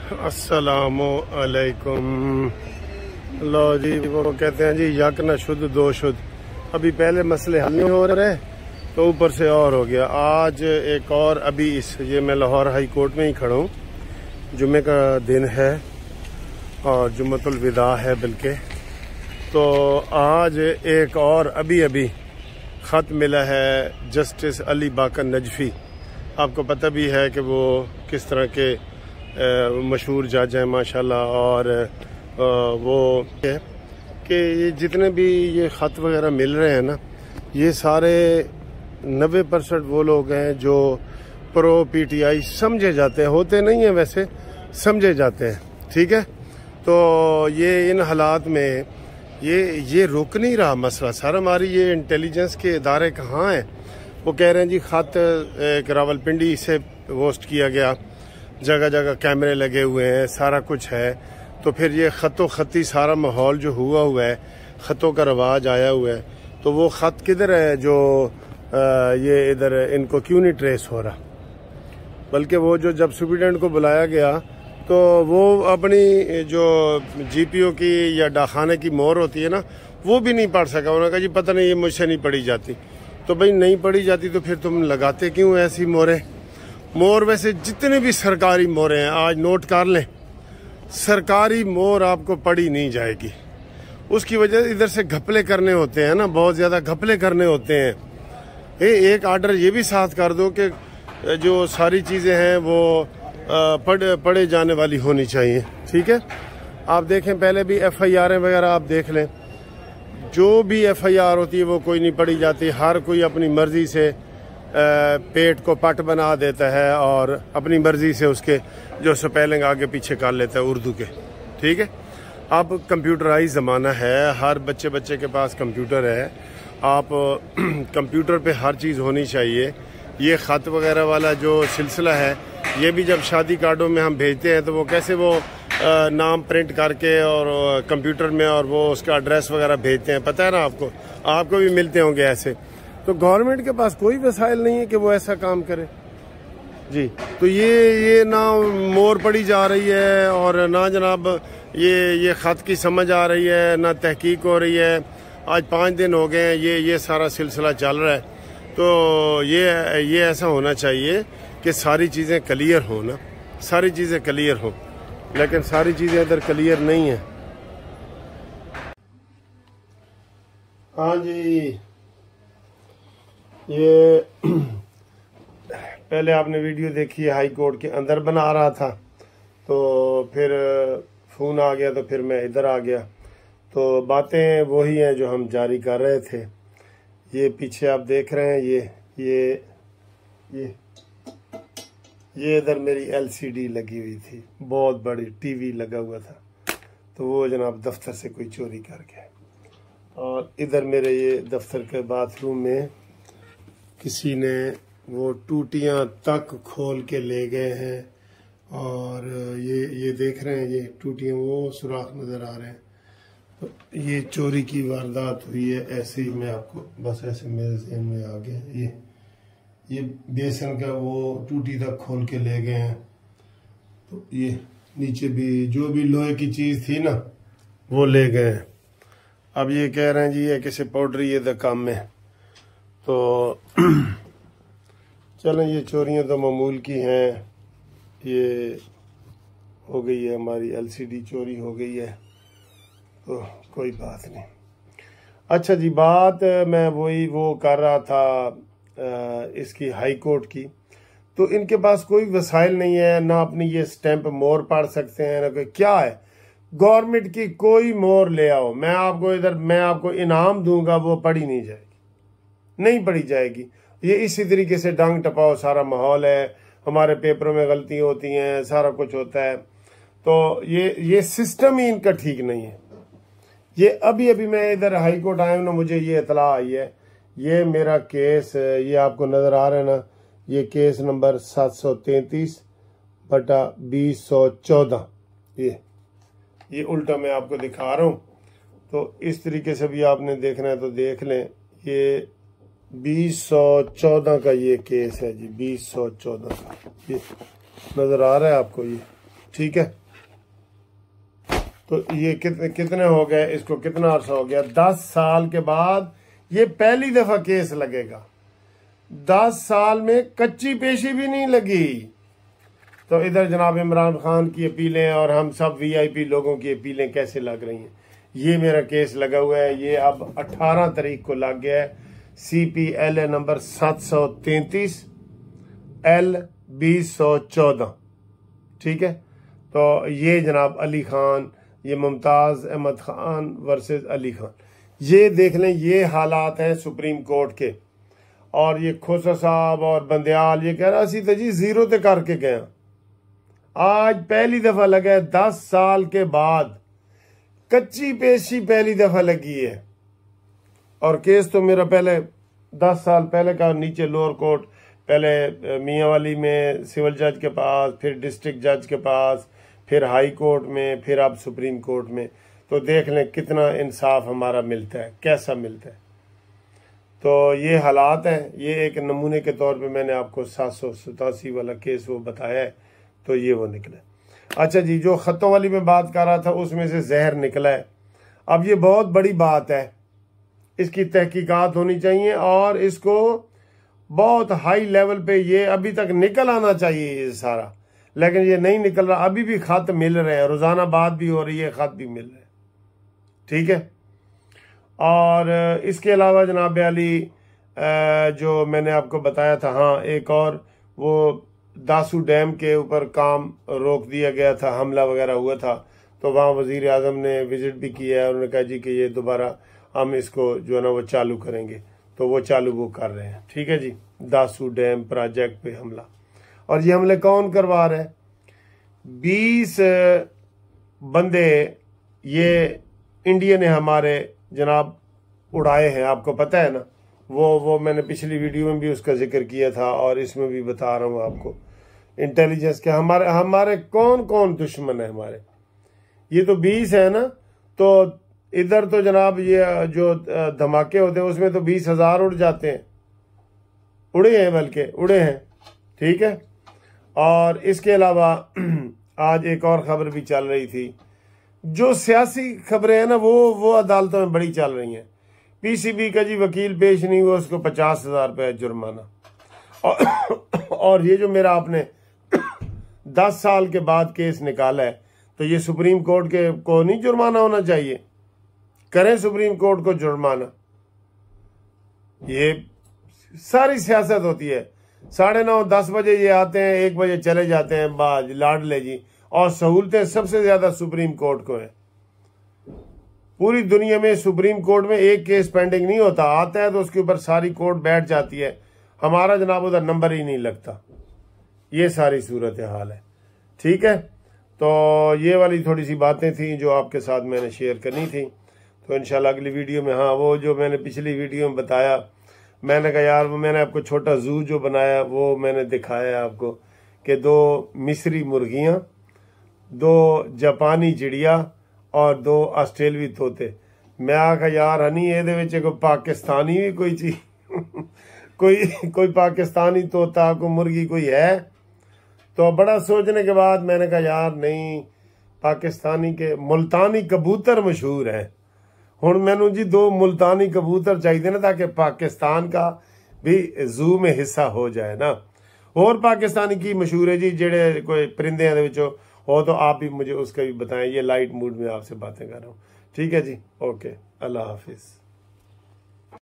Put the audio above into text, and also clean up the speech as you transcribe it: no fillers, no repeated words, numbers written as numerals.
अस्सलामु अलैकुम। लो जी, वो कहते हैं जी यक न शुद्ध दो शुद्ध। अभी पहले मसले हल नहीं हो रहे तो ऊपर से और हो गया। आज एक और अभी ये मैं लाहौर हाई कोर्ट में ही खड़ा हूँ। जुम्मे का दिन है और जुम्मतुल विदा है बल्कि। तो आज एक और अभी ख़त मिला है जस्टिस अली बाकर नजफी। आपको पता भी है कि वो किस तरह के मशहूर जज हैं माशाल्लाह। और वो कि ये जितने भी ये ख़त वगैरह मिल रहे हैं ना, ये सारे 90% वो लोग हैं जो प्रो पीटीआई समझे जाते हैं, होते नहीं हैं वैसे, समझे जाते हैं। ठीक है, तो ये इन हालात में ये रुक नहीं रहा मसला। सर हमारी ये इंटेलिजेंस के इदारे कहाँ हैं? वो कह रहे हैं जी ख़त एक रावलपिंडी से पोस्ट किया गया, जगह जगह कैमरे लगे हुए हैं, सारा कुछ है। तो फिर ये ख़तो ख़ती सारा माहौल जो हुआ है, ख़तों का रवाज आया हुआ है, तो वो ख़त किधर है जो ये इधर इनको क्यों नहीं ट्रेस हो रहा? बल्कि वो जो जब सुप्रीटेंडेंट को बुलाया गया तो वो अपनी जो जीपीओ की या डाखाने की मोहर होती है ना, वो भी नहीं पढ़ सका। उन्होंने कहा जी पता नहीं, ये मुझसे नहीं पढ़ी जाती। तो भाई नहीं पढ़ी जाती तो फिर तुम लगाते क्यों ऐसी मोहरें? मोहर वैसे जितने भी सरकारी मोहरें हैं, आज नोट कर लें, सरकारी मोहर आपको पढ़ी नहीं जाएगी। उसकी वजह इधर से घपले करने होते हैं ना, बहुत ज़्यादा घपले करने होते हैं। एक आर्डर ये भी साथ कर दो कि जो सारी चीज़ें हैं वो पढ़े जाने वाली होनी चाहिए। ठीक है, आप देखें पहले भी FIR वगैरह आप देख लें, जो भी FIR होती है वो कोई नहीं पढ़ी जाती। हर कोई अपनी मर्जी से पेट को पट बना देता है और अपनी मर्जी से उसके जो स्पेलिंग आगे पीछे कर लेता है उर्दू के। ठीक है, अब कंप्यूटराइज ज़माना है, हर बच्चे के पास कंप्यूटर है। आप कंप्यूटर पे हर चीज़ होनी चाहिए। ये ख़त वगैरह वाला जो सिलसिला है, ये भी जब शादी कार्डों में हम भेजते हैं तो वो कैसे वो नाम प्रिंट करके और कंप्यूटर में और वो उसका एड्रेस वगैरह भेजते हैं, पता है ना आपको? आपको भी मिलते होंगे ऐसे। तो गवर्नमेंट के पास कोई वसाइल नहीं है कि वो ऐसा काम करे जी। तो ये ना मोर पड़ी जा रही है और ना जनाब ये ख़त की समझ आ रही है, ना तहकीक हो रही है। आज 5 दिन हो गए हैं ये सारा सिलसिला चल रहा है। तो ये ऐसा होना चाहिए कि सारी चीज़ें क्लियर हो ना, सारी चीज़ें क्लियर हो, लेकिन सारी चीज़ें इधर क्लियर नहीं है। हाँ जी, ये पहले आपने वीडियो देखी है, हाई कोर्ट के अंदर बना रहा था तो फिर फ़ोन आ गया तो फिर मैं इधर आ गया। तो बातें वही हैं जो हम जारी कर रहे थे। ये पीछे आप देख रहे हैं, ये इधर मेरी LCD लगी हुई थी, बहुत बड़ी TV लगा हुआ था, तो वो जनाब दफ्तर से कोई चोरी कर गया। और इधर मेरे ये दफ्तर के बाथरूम में किसी ने वो टूटियां तक खोल के ले गए हैं। और ये देख रहे हैं, ये टूटियां, वो सुराख नज़र आ रहे हैं। तो ये चोरी की वारदात हुई है। ऐसे ही मैं आपको बस ऐसे मेरे ज़हन में आ गया, ये बेसन का वो टूटी तक खोल के ले गए हैं। तो ये नीचे भी जो भी लोहे की चीज़ थी ना वो ले गए हैं। अब ये कह रहे हैं जी ये किसी पाउडरी ये द काम में। तो चलें, ये चोरियां तो मामूल की हैं। ये हो गई है हमारी LCD चोरी हो गई है, तो कोई बात नहीं। अच्छा जी, बात मैं वो कर रहा था इसकी हाई कोर्ट की। तो इनके पास कोई वसाइल नहीं है, ना अपनी ये स्टैंप मोहर पढ़ सकते हैं, ना कोई क्या है। गवर्नमेंट की कोई मोहर ले आओ, मैं आपको इनाम दूंगा, वो पढ़ी नहीं जाएगी, नहीं पढ़ी जाएगी। ये इसी तरीके से डांग टपाओ सारा माहौल है, हमारे पेपरों में गलतियां होती हैं, सारा कुछ होता है। तो ये सिस्टम ही इनका ठीक नहीं है। ये अभी मैं इधर हाई कोर्ट आया हूँ ना, मुझे ये इतला आई है, ये मेरा केस, ये आपको नजर आ रहा है ना, ये केस नंबर 733/2014। ये उल्टा मैं आपको दिखा रहा हूँ। तो इस तरीके से भी आपने देखना है तो देख लें। ये 2014 का ये केस है जी, 2014 का। ये नजर आ रहा है आपको? ये ठीक है, तो ये कितने हो गए, इसको कितना अर्सा हो गया, 10 साल के बाद ये पहली दफा केस लगेगा। 10 साल में कच्ची पेशी भी नहीं लगी। तो इधर जनाब इमरान खान की अपीलें और हम सब VIP लोगों की अपीलें कैसे लग रही हैं। ये मेरा केस लगा हुआ है, ये अब 18 तारीख को लग गया है। CPLA नंबर 733 L 2014, ठीक है। तो ये जनाब अली खान, ये मुमताज अहमद खान वर्सेस अली खान, ये देख लें, ये हालात हैं सुप्रीम कोर्ट के। और ये खोसा साहब और बंदयाल ये कह रहा असी तो जी जीरो ते करके गया। आज पहली दफा लगा है 10 साल के बाद, कच्ची पेशी पहली दफा लगी है। और केस तो मेरा पहले 10 साल पहले का नीचे लोअर कोर्ट, पहले मियांवाली में सिविल जज के पास, फिर डिस्ट्रिक्ट जज के पास, फिर हाई कोर्ट में, फिर अब सुप्रीम कोर्ट में। तो देख लें कितना इंसाफ हमारा मिलता है, कैसा मिलता है। तो ये हालात हैं। ये एक नमूने के तौर पे मैंने आपको 787 वाला केस वो बताया है, तो ये वो निकला। अच्छा जी, जो खतों वाली मैं बात कर रहा था उसमें से जहर निकला है। अब ये बहुत बड़ी बात है, इसकी तहकीकात होनी चाहिए और इसको बहुत हाई लेवल पे ये अभी तक निकल आना चाहिए ये सारा, लेकिन ये नहीं निकल रहा। अभी भी खत मिल रहे हैं, रोजाना बात भी हो रही है, खत भी मिल रहे हैं, ठीक है। और इसके अलावा जनाब अली जो मैंने आपको बताया था, हाँ एक और वो दासू डैम के ऊपर काम रोक दिया गया था, हमला वगैरह हुआ था, तो वहाँ वजीर आजम ने विजिट भी किया है। उन्होंने कहा जी कि ये दोबारा हम इसको जो है ना वो चालू करेंगे, तो वो चालू वो कर रहे हैं, ठीक है जी। दासू डैम प्रोजेक्ट पे हमला, और ये हमले कौन करवा रहे हैं? 20 बंदे ये इंडिया ने हमारे जनाब उड़ाए हैं, आपको पता है ना। वो मैंने पिछली वीडियो में भी उसका जिक्र किया था और इसमें भी बता रहा हूँ आपको। इंटेलिजेंस के हमारे कौन कौन दुश्मन है हमारे, ये तो 20 है ना। तो इधर तो जनाब ये जो धमाके होते हैं उसमें तो 20,000 उड़ जाते हैं, उड़े हैं, बल्कि उड़े हैं, ठीक है। और इसके अलावा आज एक और खबर भी चल रही थी, जो सियासी खबरें हैं ना वो अदालतों में बड़ी चल रही हैं। PCB का जी वकील पेश नहीं हुआ, उसको 50,000 रुपये जुर्माना। और ये जो मेरा आपने 10 साल के बाद केस निकाला है, तो ये सुप्रीम कोर्ट के को नहीं जुर्माना होना चाहिए? करें सुप्रीम कोर्ट को जुर्माना। ये सारी सियासत होती है। 9:30 10 बजे ये आते हैं, 1 बजे चले जाते हैं, बाज लाडले जी। और सहूलतें सबसे ज्यादा सुप्रीम कोर्ट को है। पूरी दुनिया में सुप्रीम कोर्ट में एक केस पेंडिंग नहीं होता, आता है तो उसके ऊपर सारी कोर्ट बैठ जाती है। हमारा जनाब उधर नंबर ही नहीं लगता। ये सारी सूरत हाल है, ठीक है। तो ये वाली थोड़ी सी बातें थी जो आपके साथ मैंने शेयर करनी थी। तो इंशाल्लाह अगली वीडियो में, हाँ वो जो मैंने पिछली वीडियो में बताया, मैंने कहा यार वो मैंने आपको छोटा जू जो बनाया वो मैंने दिखाया आपको कि 2 मिस्री मुर्गियां, 2 जापानी चिड़िया और 2 ऑस्ट्रेलवी तोते। मैं आखा यार हनी ये कोई पाकिस्तानी भी कोई चीज कोई पाकिस्तानी तोता कोई मुर्गी कोई है। तो बड़ा सोचने के बाद मैंने कहा यार नहीं, पाकिस्तानी के मुल्तानी कबूतर मशहूर है। हुण मैनू जी 2 मुल्तानी कबूतर चाहिए ना, ताकि पाकिस्तान का भी जू में हिस्सा हो जाए ना। और पाकिस्तानी की मशहूर है जी जेड़े कोई परिंदे हो, तो आप भी मुझे उसका भी बताएं। ये लाइट मूड में आपसे बातें कर रहा हूँ, ठीक है जी। ओके, अल्लाह हाफिज।